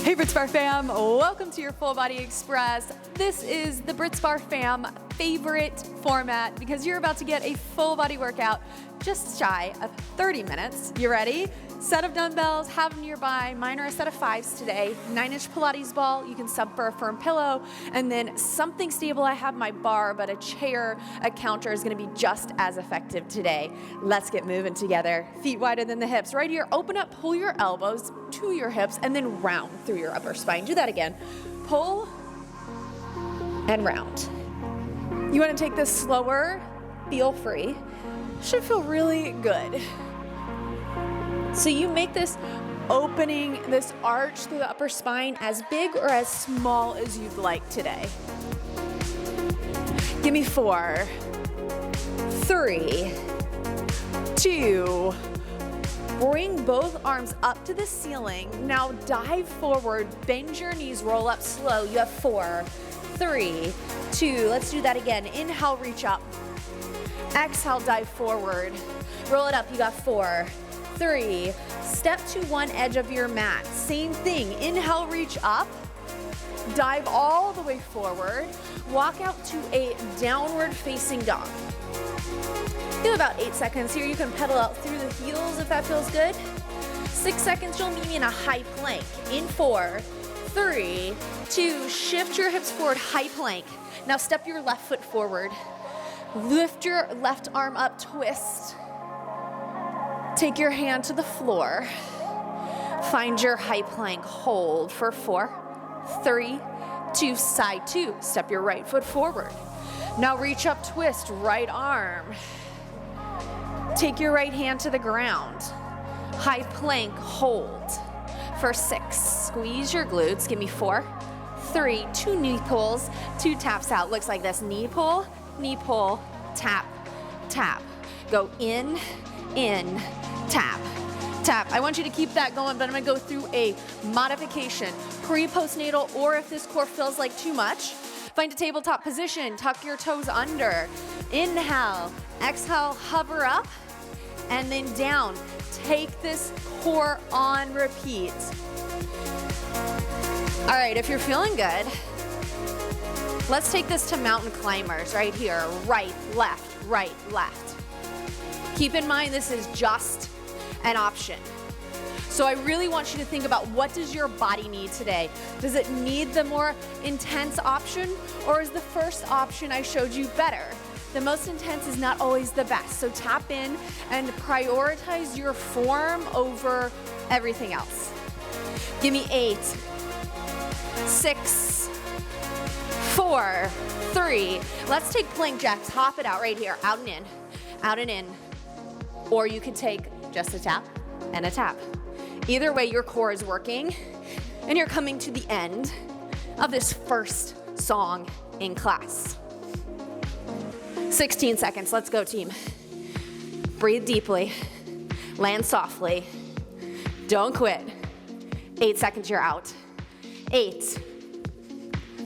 Hey Britsbarre fam, welcome to your Full Body Express. This is the Britsbarre fam favorite format because you're about to get a full body workout just shy of 30 minutes. You ready? Set of dumbbells, have them nearby. Mine are a set of 5s today. 9-inch Pilates ball, you can sub for a firm pillow. And then something stable, I have my bar, but a chair, a counter is gonna be just as effective today. Let's get moving together. Feet wider than the hips. Right here, open up, pull your elbows to your hips, and then round through your upper spine. Do that again. Pull and round. You wanna take this slower, feel free. Should feel really good. So you make this opening, this arch through the upper spine as big or as small as you'd like today. Give me 4, 3, 2, bring both arms up to the ceiling. Now dive forward, bend your knees, roll up slow. You have 4, 3, 2, let's do that again. Inhale, reach up. Exhale, dive forward. Roll it up, you got 4, 3, step to one edge of your mat. Same thing, inhale, reach up, dive all the way forward, walk out to a downward facing dog. Do about 8 seconds here. You can pedal out through the heels if that feels good. 6 seconds, you'll meet me in a high plank. In 4, 3, 2, shift your hips forward, high plank. Now step your left foot forward. Lift your left arm up, twist. Take your hand to the floor. Find your high plank. Hold for 4, 3, 2, side 2. Step your right foot forward. Now reach up, twist, right arm. Take your right hand to the ground. High plank, hold for 6. Squeeze your glutes. Give me 4, 3, 2 knee pulls, 2 taps out. Looks like this. Knee pull, tap, tap. Go in, tap, tap. I want you to keep that going, but I'm gonna go through a modification, pre-postnatal, or if this core feels like too much, find a tabletop position, tuck your toes under. Inhale, exhale, hover up, and then down. Take this core on repeat. All right, if you're feeling good, let's take this to mountain climbers right here. Right, left, right, left. Keep in mind, this is just an option. So I really want you to think about, what does your body need today? Does it need the more intense option, or is the first option I showed you better? The most intense is not always the best. So tap in and prioritize your form over everything else. Give me 8, 6, 4, 3. Let's take plank jacks. Hop it out right here. Out and in. Out and in. Or you could take just a tap and a tap. Either way, your core is working, and you're coming to the end of this first song in class. 16 seconds. Let's go, team. Breathe deeply. Land softly. Don't quit. 8 seconds, you're out. 8,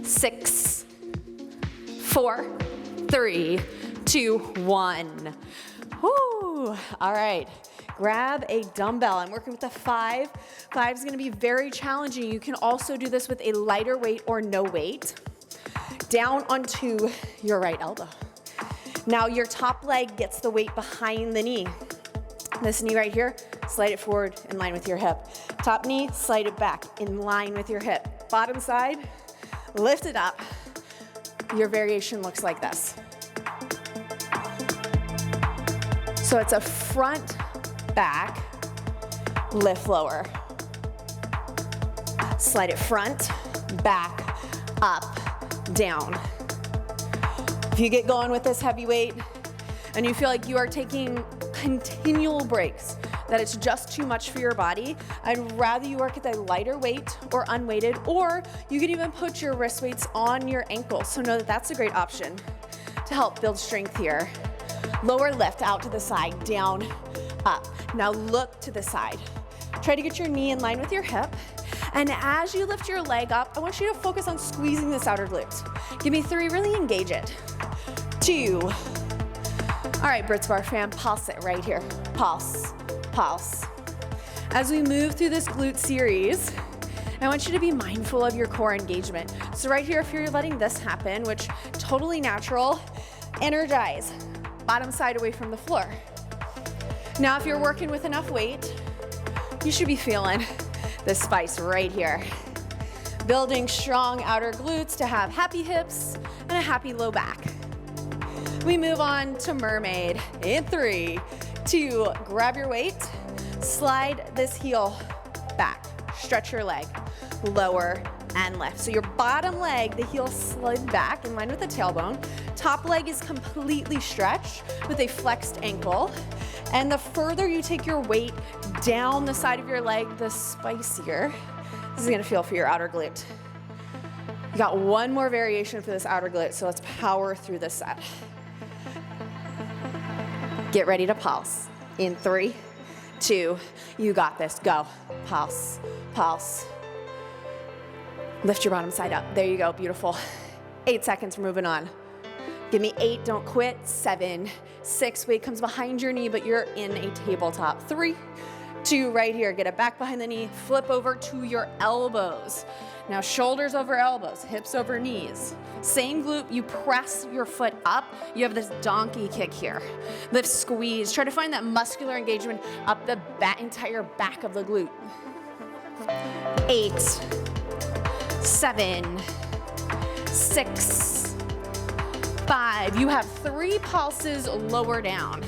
6, 4, 3, 2, 1. Woo! All right, grab a dumbbell. I'm working with a 5. 5 is gonna be very challenging. You can also do this with a lighter weight or no weight. Down onto your right elbow. Now your top leg gets the weight behind the knee. This knee right here, slide it forward in line with your hip. Top knee, slide it back in line with your hip. Bottom side, lift it up. Your variation looks like this. So it's a front, back, lift lower. Slide it front, back, up, down. If you get going with this heavy weight and you feel like you are taking continual breaks, that it's just too much for your body, I'd rather you work at a lighter weight or unweighted, or you could even put your wrist weights on your ankles. So know that that's a great option to help build strength here. Lower lift out to the side, down, up. Now look to the side. Try to get your knee in line with your hip. And as you lift your leg up, I want you to focus on squeezing this outer glute. Give me 3, really engage it. 2. All right, Britsbarre fam, pulse it right here. Pulse, pulse. As we move through this glute series, I want you to be mindful of your core engagement. So right here, if you're letting this happen, which totally natural, energize, bottom side away from the floor. Now, if you're working with enough weight, you should be feeling the spice right here. Building strong outer glutes to have happy hips and a happy low back. We move on to mermaid in 3, 2, grab your weight, slide this heel back, stretch your leg, lower and lift. So your bottom leg, the heel slid back in line with the tailbone. Top leg is completely stretched with a flexed ankle. And the further you take your weight down the side of your leg, the spicier this is gonna feel for your outer glute. You got one more variation for this outer glute, so let's power through this set. Get ready to pulse. In 3, 2, you got this, go. Pulse, pulse. Lift your bottom side up. There you go, beautiful. 8 seconds, we're moving on. Give me 8, don't quit. 7, 6, weight comes behind your knee, but you're in a tabletop. 3, 2, right here, get it back behind the knee, flip over to your elbows. Now shoulders over elbows, hips over knees. Same glute, you press your foot up, you have this donkey kick here. Lift, squeeze, try to find that muscular engagement up the entire back of the glute. 8, 7, 6, 5. You have 3 pulses lower down.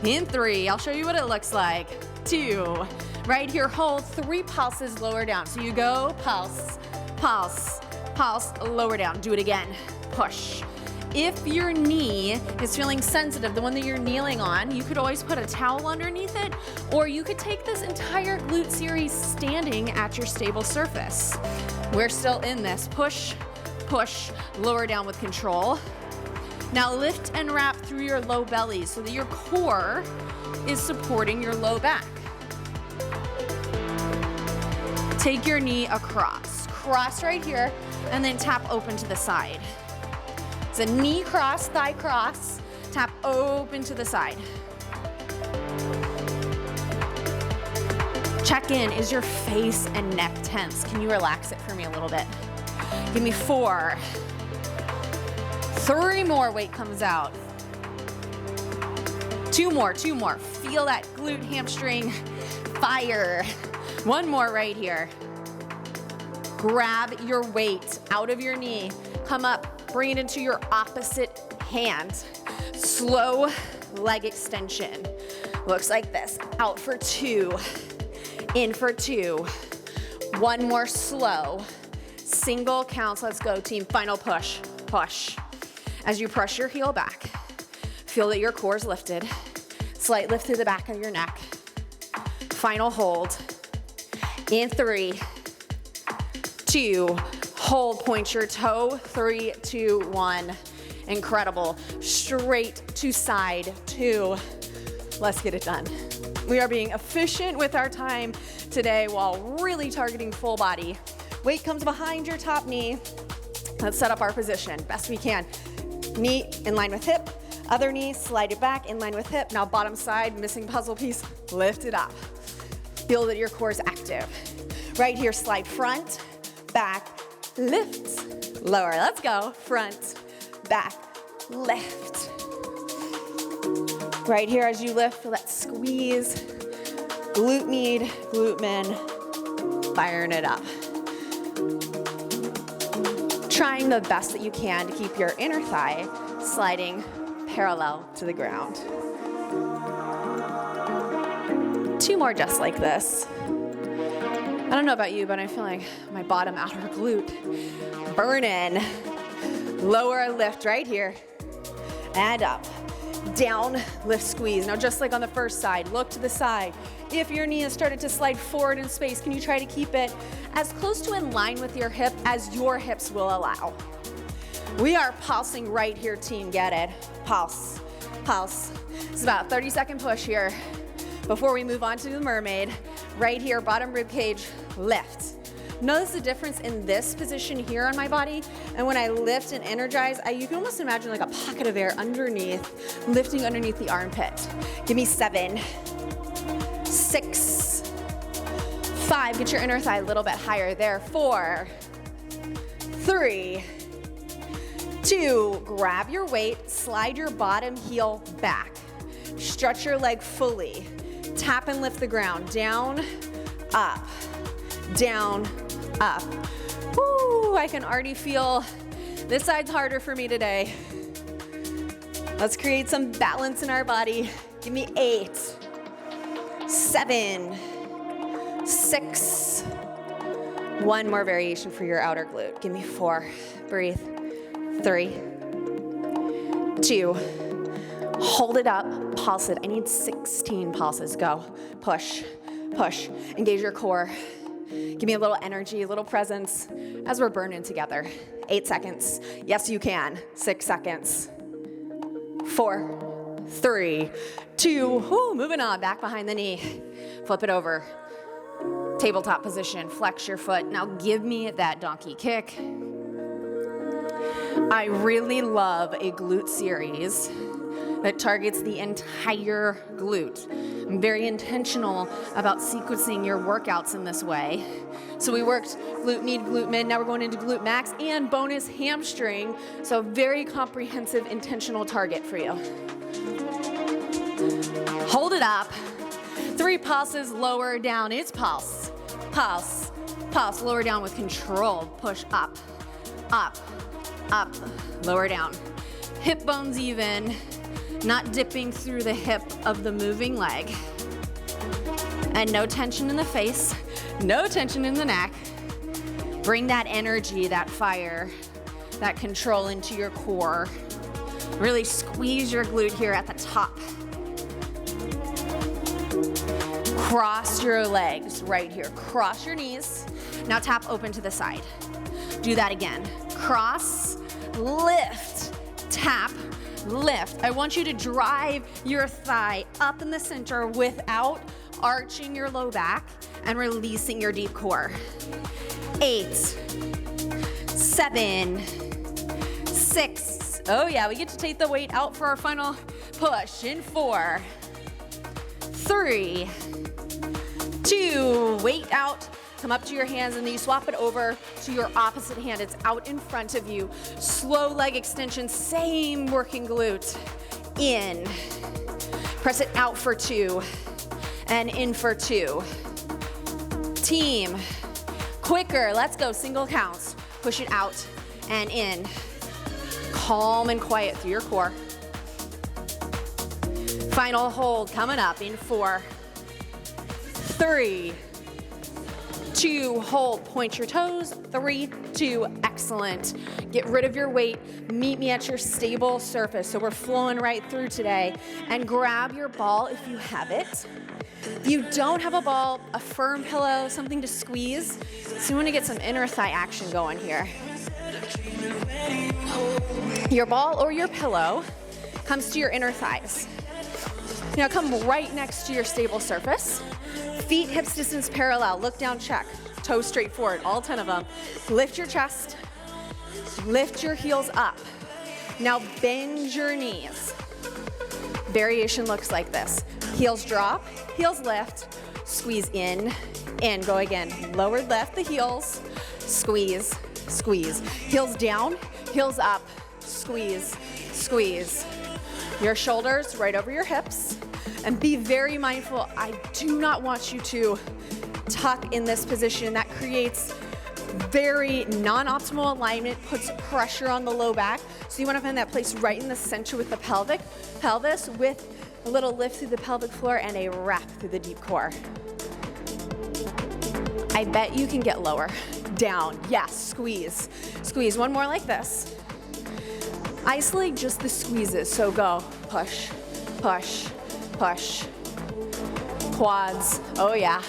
In 3, I'll show you what it looks like. 2, right here, hold 3 pulses lower down. So you go pulse, pulse, pulse, lower down. Do it again, push. If your knee is feeling sensitive, the one that you're kneeling on, you could always put a towel underneath it, or you could take this entire glute series standing at your stable surface. We're still in this, push, push, lower down with control. Now lift and wrap through your low belly so that your core is supporting your low back. Take your knee across. Cross right here, and then tap open to the side. It's a knee cross, thigh cross, tap open to the side. Check in, is your face and neck tense? Can you relax it for me a little bit? Give me 4. 3 more, weight comes out. 2 more, 2 more. Feel that glute hamstring fire. 1 more right here. Grab your weight out of your knee. Come up, bring it into your opposite hand. Slow leg extension. Looks like this. Out for 2, in for 2. 1 more slow. Single counts, let's go team. Final push, push. As you press your heel back, feel that your core is lifted. Slight lift through the back of your neck. Final hold. In 3, 2, hold, point your toe. 3, 2, 1. Incredible. Straight to side 2. Let's get it done. We are being efficient with our time today while really targeting full body. Weight comes behind your top knee. Let's set up our position best we can. Knee in line with hip, other knee, slide it back in line with hip. Now bottom side, missing puzzle piece, lift it up. Feel that your core is active. Right here, slide front, back, lift, lower. Let's go, front, back, lift. Right here as you lift, feel that squeeze. Glute med, glute min, firing it up. Trying the best that you can to keep your inner thigh sliding parallel to the ground. 2 more just like this. I don't know about you, but I'm feeling my bottom outer glute burning. Lower lift right here and up. Down, lift, squeeze. Now just like on the first side, look to the side. If your knee has started to slide forward in space, can you try to keep it as close to in line with your hip as your hips will allow? We are pulsing right here, team, get it? Pulse, pulse. It's about a 30-second push here before we move on to the mermaid. Right here, bottom rib cage, lift. Notice the difference in this position here on my body, and when I lift and energize, you can almost imagine like a pocket of air underneath, lifting underneath the armpit. Give me 7, 6, 5, get your inner thigh a little bit higher there. 4, 3, 2, grab your weight, slide your bottom heel back. Stretch your leg fully. Tap and lift the ground. Down, up, down, up. Woo, I can already feel this side's harder for me today. Let's create some balance in our body. Give me 8, 7, 6. One more variation for your outer glute. Give me 4. Breathe. 3, 2. Hold it up. Pulse it. I need 16 pulses. Go. Push. Push. Engage your core. Give me a little energy, a little presence as we're burning together. 8 seconds. Yes, you can. 6 seconds. 4, 3, 2. Whoo, moving on. Back behind the knee. Flip it over. Tabletop position. Flex your foot. Now give me that donkey kick. I really love a glute series that targets the entire glute. I'm very intentional about sequencing your workouts in this way. So we worked glute med, glute mid, now we're going into glute max and bonus hamstring. So very comprehensive, intentional target for you. Hold it up. 3 pulses, lower down. It's pulse, pulse, pulse. Lower down with control. Push up, up, up, lower down. Hip bones even. Not dipping through the hip of the moving leg. And no tension in the face, no tension in the neck. Bring that energy, that fire, that control into your core. Really squeeze your glute here at the top. Cross your legs right here. Cross your knees. Now tap open to the side. Do that again. Cross, lift, tap, lift. I want you to drive your thigh up in the center without arching your low back and releasing your deep core. 8, 7, 6. Oh yeah, we get to take the weight out for our final push in 4, 3, 2, weight out. Come up to your hands and then you swap it over to your opposite hand. It's out in front of you. Slow leg extension, same working glute. In. Press it out for 2 and in for 2. Team. Quicker, let's go, single counts. Push it out and in. Calm and quiet through your core. Final hold coming up in 4, 3, 2, hold, point your toes, 3, 2, excellent. Get rid of your weight, meet me at your stable surface. So we're flowing right through today. And grab your ball if you have it. If you don't have a ball, a firm pillow, something to squeeze. So you wanna get some inner thigh action going here. Your ball or your pillow comes to your inner thighs. Now come right next to your stable surface. Feet hips distance parallel, look down, check. Toes straight forward, all 10 of them. Lift your chest, lift your heels up. Now bend your knees. Variation looks like this. Heels drop, heels lift, squeeze in, go again. Lower lift the heels, squeeze, squeeze. Heels down, heels up, squeeze, squeeze. Your shoulders right over your hips. And be very mindful, I do not want you to tuck in this position. That creates very non-optimal alignment, puts pressure on the low back. So you wanna find that place right in the center with the pelvis with a little lift through the pelvic floor and a wrap through the deep core. I bet you can get lower. Down, yes, squeeze. Squeeze, one more like this. Isolate just the squeezes, so go, push, push, push. Quads, oh yeah.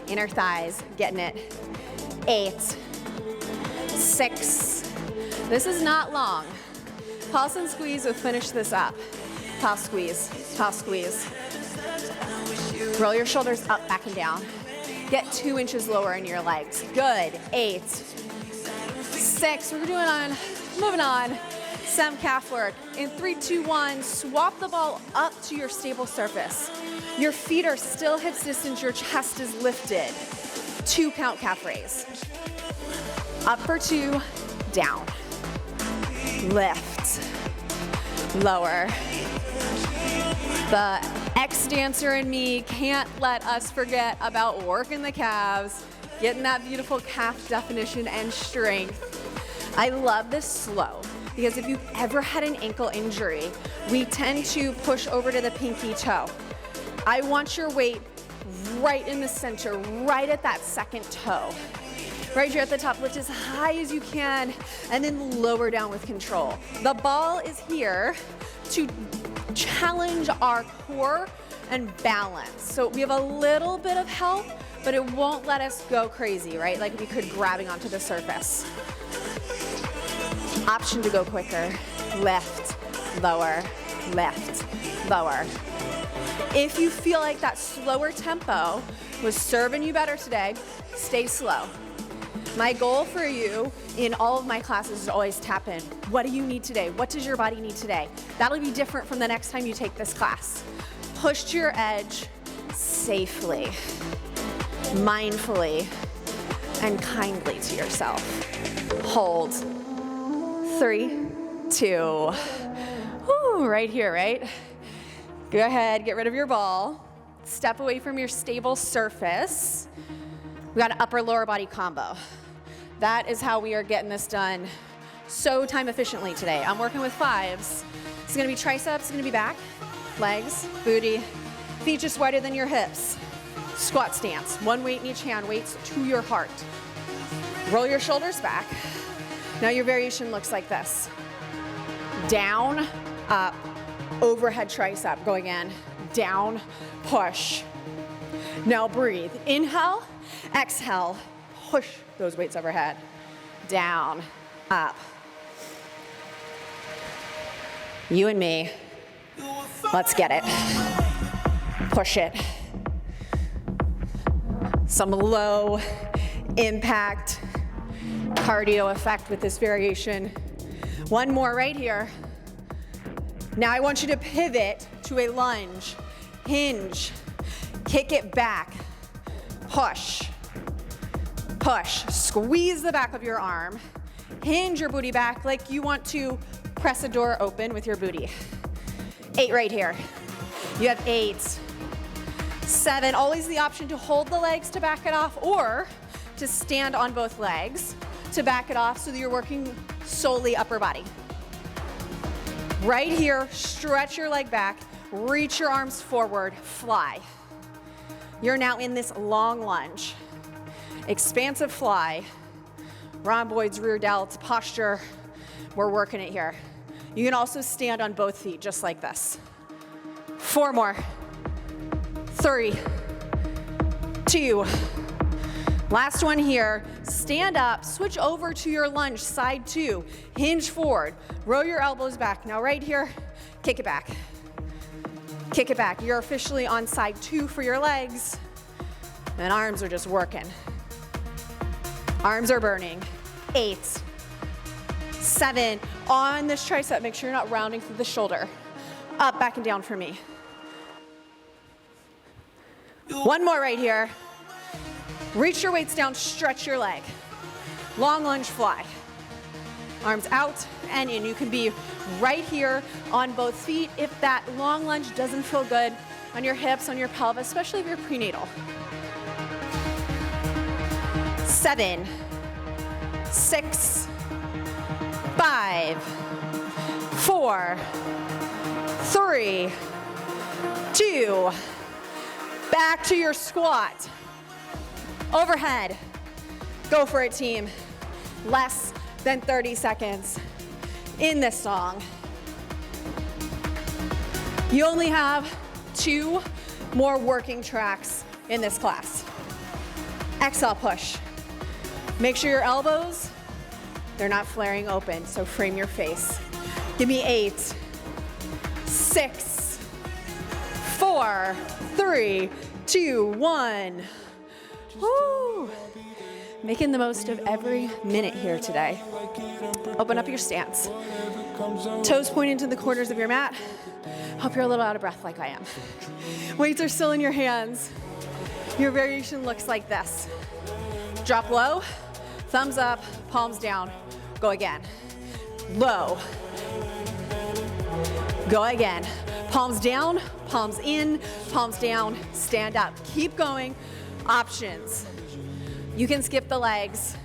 Inner thighs, getting it. 8, 6. This is not long. Pulse and squeeze will finish this up. Pulse, squeeze, pulse, squeeze. Roll your shoulders up, back and down. Get 2 inches lower in your legs. Good, 8, 6. We're moving on. Some calf work. In 3, 2, 1, swap the ball up to your stable surface. Your feet are still hips distance, your chest is lifted. 2 count calf raise. Up for 2, down. Lift, lower. The ex-dancer in me can't let us forget about working the calves, getting that beautiful calf definition and strength. I love this slow because if you've ever had an ankle injury, we tend to push over to the pinky toe. I want your weight right in the center, right at that second toe. Right here at the top, lift as high as you can, and then lower down with control. The ball is here to challenge our core and balance. So we have a little bit of help, but it won't let us go crazy, right? Like we could grabbing onto the surface. Option to go quicker. Lift, lower, lift, lower. If you feel like that slower tempo was serving you better today, stay slow. My goal for you in all of my classes is always tap in. What do you need today? What does your body need today? That'll be different from the next time you take this class. Push to your edge safely, mindfully, and kindly to yourself. Hold. 3, 2. Woo, right here, right? Go ahead, get rid of your ball. Step away from your stable surface. We got an upper lower body combo. That is how we are getting this done so time efficiently today. I'm working with 5s. It's gonna be triceps, it's gonna be back, legs, booty, feet just wider than your hips. Squat stance, 1 weight in each hand, weights to your heart. Roll your shoulders back. Now your variation looks like this. Down, up, overhead tricep, go again, down, push. Now breathe, inhale, exhale, push those weights overhead, down, up. You and me, let's get it. Push it. Some low impact cardio effect with this variation. 1 more right here. Now I want you to pivot to a lunge, hinge, kick it back, push, push, squeeze the back of your arm, hinge your booty back like you want to press a door open with your booty. 8 right here. You have 8, 7, always the option to hold the legs to back it off or to stand on both legs to back it off so that you're working solely upper body. Right here, stretch your leg back, reach your arms forward, fly. You're now in this long lunge. Expansive fly, rhomboids, rear delts, posture. We're working it here. You can also stand on both feet just like this. 4 more. 3, 2. Last one here. Stand up, switch over to your lunge, side 2. Hinge forward, roll your elbows back. Now right here, kick it back. Kick it back. You're officially on side 2 for your legs. And arms are just working. Arms are burning. 8, 7. On this tricep, make sure you're not rounding through the shoulder. Up, back, and down for me. 1 more right here. Reach your weights down, stretch your leg. Long lunge fly. Arms out and in. You can be right here on both feet if that long lunge doesn't feel good on your hips, on your pelvis, especially if you're prenatal. 7, 6, 5, 4, 3, 2. Back to your squat. Overhead. Go for it, team. Less than 30 seconds in this song. You only have 2 more working tracks in this class. Exhale, push. Make sure your elbows, they're not flaring open, so frame your face. Give me 8, 6, 4, 3, 2, 1. Woo! Making the most of every minute here today. Open up your stance. Toes point into the corners of your mat. Hope you're a little out of breath like I am. Weights are still in your hands. Your variation looks like this. Drop low, thumbs up, palms down. Go again. Low. Go again. Palms down, palms in, palms down, stand up. Keep going. Options. You can skip the legs.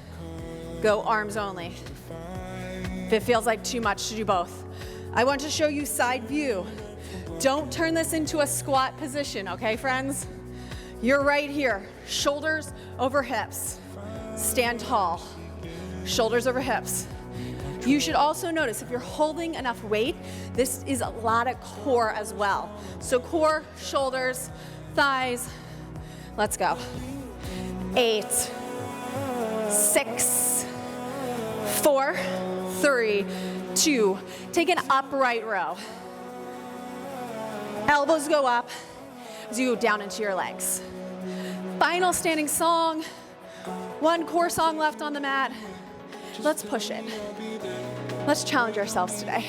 Go arms only. If it feels like too much to do both. I want to show you side view. Don't turn this into a squat position, okay, friends? You're right here. Shoulders over hips. Stand tall. Shoulders over hips. You should also notice if you're holding enough weight, this is a lot of core as well. So core, shoulders, thighs. Let's go. 8, 6, 4, 3, 2. Take an upright row. Elbows go up as you go down into your legs. Final standing song. One core song left on the mat. Let's push it. Let's challenge ourselves today.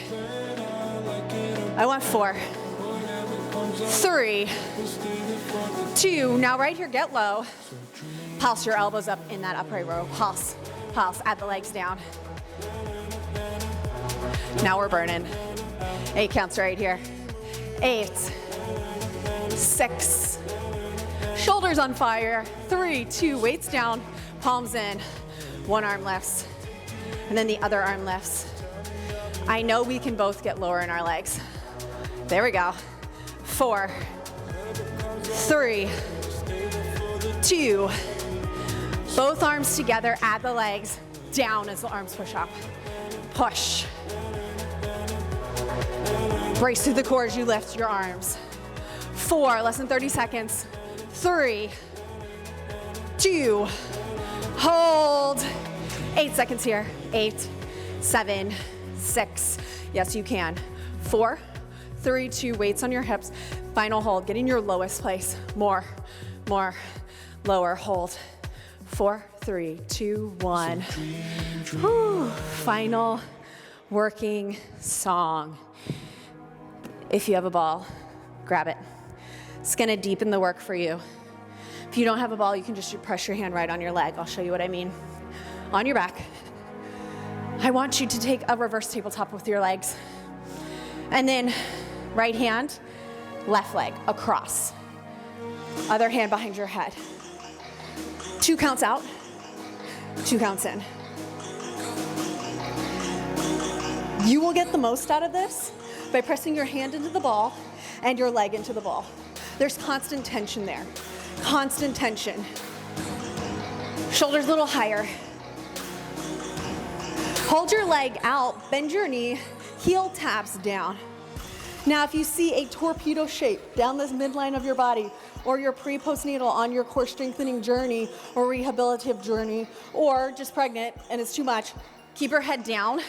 I want 4, 3, 2. Now right here, get low. Pulse your elbows up in that upright row. Pulse, pulse, add the legs down. Now we're burning. 8 counts right here. 8, 6, shoulders on fire. 3, 2, weights down, palms in. One arm lifts, and then the other arm lifts. I know we can both get lower in our legs. There we go. 4, 3, 2. Both arms together, add the legs down as the arms push up. Push. Brace through the core as you lift your arms. 4, less than 30 seconds. 3, 2, hold. 8 seconds here. 8, 7, 6. Yes, you can. 4, 3, 2, weights on your hips. Final hold, get in your lowest place. More, lower, hold. 4, 3, 2, 1. Whew. Final working song. If you have a ball, grab it. It's gonna deepen the work for you. If you don't have a ball, you can just press your hand right on your leg. I'll show you what I mean. On your back. I want you to take a reverse tabletop with your legs. And then right hand, left leg, across. Other hand behind your head. 2 counts out, 2 counts in. You will get the most out of this by pressing your hand into the ball and your leg into the ball. There's constant tension there. Constant tension. Shoulders a little higher. Hold your leg out, bend your knee, heel taps down. Now if you see a torpedo shape down this midline of your body, or your pre-postnatal on your core strengthening journey or rehabilitative journey, or just pregnant and it's too much, keep your head down,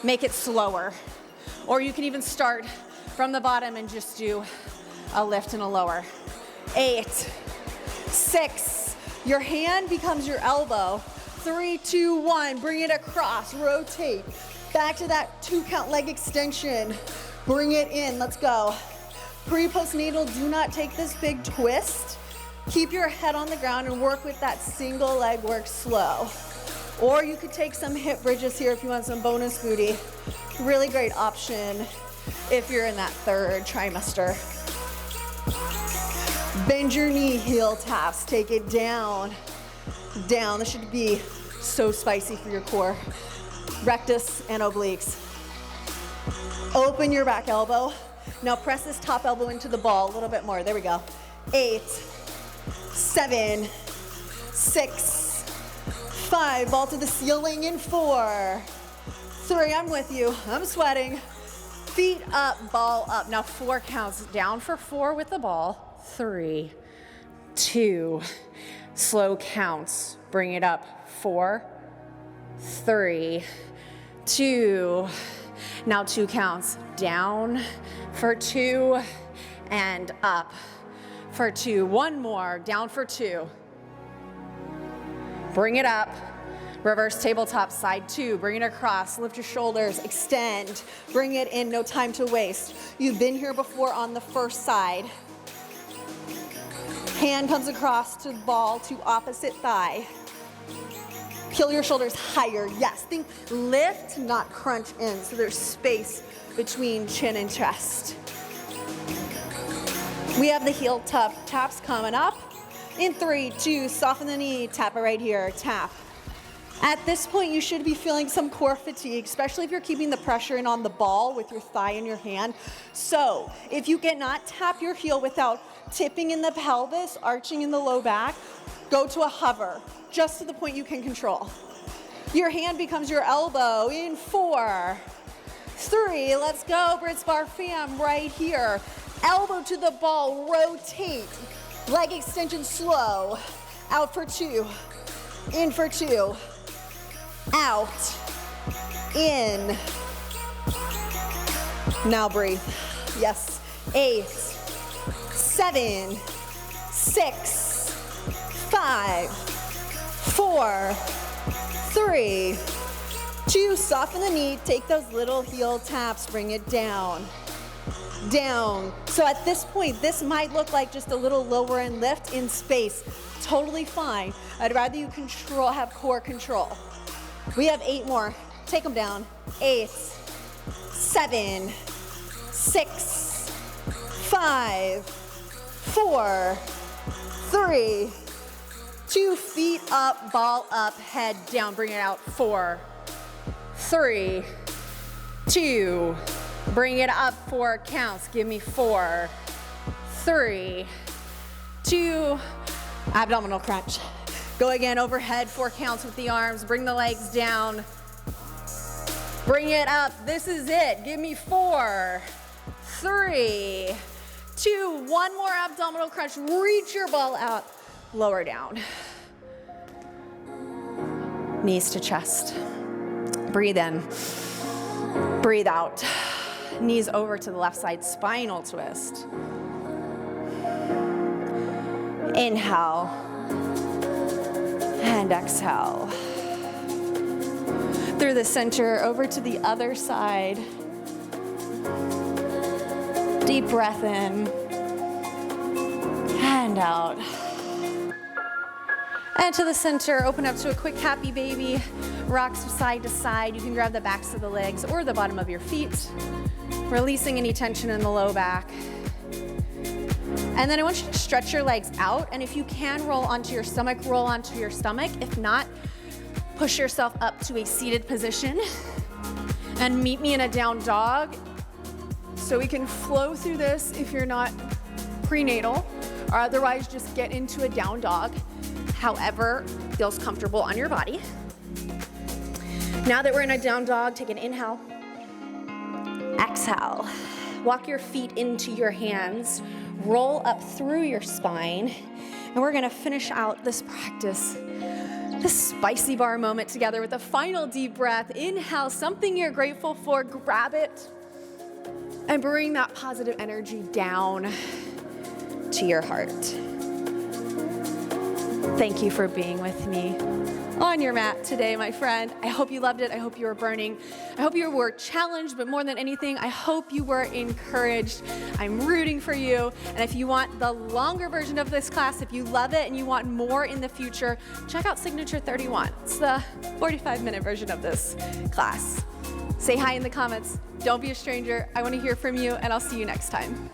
make it slower. Or you can even start from the bottom and just do a lift and a lower. 8, 6, your hand becomes your elbow. 3, 2, 1, bring it across, rotate. Back to that 2 count leg extension. Bring it in, let's go. Pre-postnatal, do not take this big twist. Keep your head on the ground and work with that single leg work slow. Or you could take some hip bridges here if you want some bonus booty. Really great option if you're in that 3rd trimester. Bend your knee, heel taps, take it down, down. This should be so spicy for your core. Rectus and obliques. Open your back elbow. Now press this top elbow into the ball a little bit more. There we go. 8, 7, 6, 5. Ball to the ceiling in 4, 3. I'm with you. I'm sweating. Feet up, ball up. Now 4 counts. Down for 4 with the ball. 3, 2. Slow counts. Bring it up. 4, 3, 2. Now 2 counts. Down for 2 and up for 2. 1 more. Down for 2. Bring it up. Reverse tabletop, side 2. Bring it across. Lift your shoulders. Extend. Bring it in. No time to waste. You've been here before on the first side. Hand comes across to the ball to opposite thigh. Peel your shoulders higher, yes. Think lift, not crunch in, so there's space between chin and chest. We have the heel taps coming up. In 3, 2, soften the knee, tap it right here, tap. At this point, you should be feeling some core fatigue, especially if you're keeping the pressure in on the ball with your thigh in your hand. So if you cannot tap your heel without tipping in the pelvis, arching in the low back, go to a hover, just to the point you can control. Your hand becomes your elbow in 4, 3, let's go, Britsbarre fam, right here. Elbow to the ball, rotate. Leg extension slow. Out for 2, in for 2. Out, in. Now breathe. Yes. 8, 7, 6, 5, 4, 3, 2. Soften the knee. Take those little heel taps. Bring it down. Down. So at this point, this might look like just a little lower end lift in space. Totally fine. I'd rather you have core control. We have 8 more. Take them down. 8, 7, 6, 5, 4, 3, 2. Feet up, ball up, head down. Bring it out. 4, 3, 2. Bring it up, 4 counts. Give me 4, 3, 2. Abdominal crunch. Go again, overhead, 4 counts with the arms. Bring the legs down. Bring it up. This is it. Give me 4, 3, 2. One more abdominal crunch. Reach your ball out. Lower down. Knees to chest. Breathe in. Breathe out. Knees over to the left side, spinal twist. Inhale and exhale. Through the center, over to the other side. Deep breath in and out. And to the center, open up to a quick happy baby. Rocks side to side. You can grab the backs of the legs or the bottom of your feet, releasing any tension in the low back. And then I want you to stretch your legs out, and if you can, roll onto your stomach, roll onto your stomach. If not, push yourself up to a seated position and meet me in a down dog so we can flow through this if you're not prenatal, or otherwise just get into a down dog, however feels comfortable on your body. Now that we're in a down dog, take an inhale, exhale. Walk your feet into your hands, roll up through your spine, and we're gonna finish out this practice, this spicy bar moment together with a final deep breath. Inhale, something you're grateful for, grab it, and bring that positive energy down to your heart. Thank you for being with me on your mat today, my friend. I hope you loved it. I hope you were burning. I hope you were challenged, but more than anything, I hope you were encouraged. I'm rooting for you. And if you want the longer version of this class, if you love it and you want more in the future, check out Signature 31. It's the 45-minute version of this class. Say hi in the comments. Don't be a stranger. I want to hear from you, and I'll see you next time.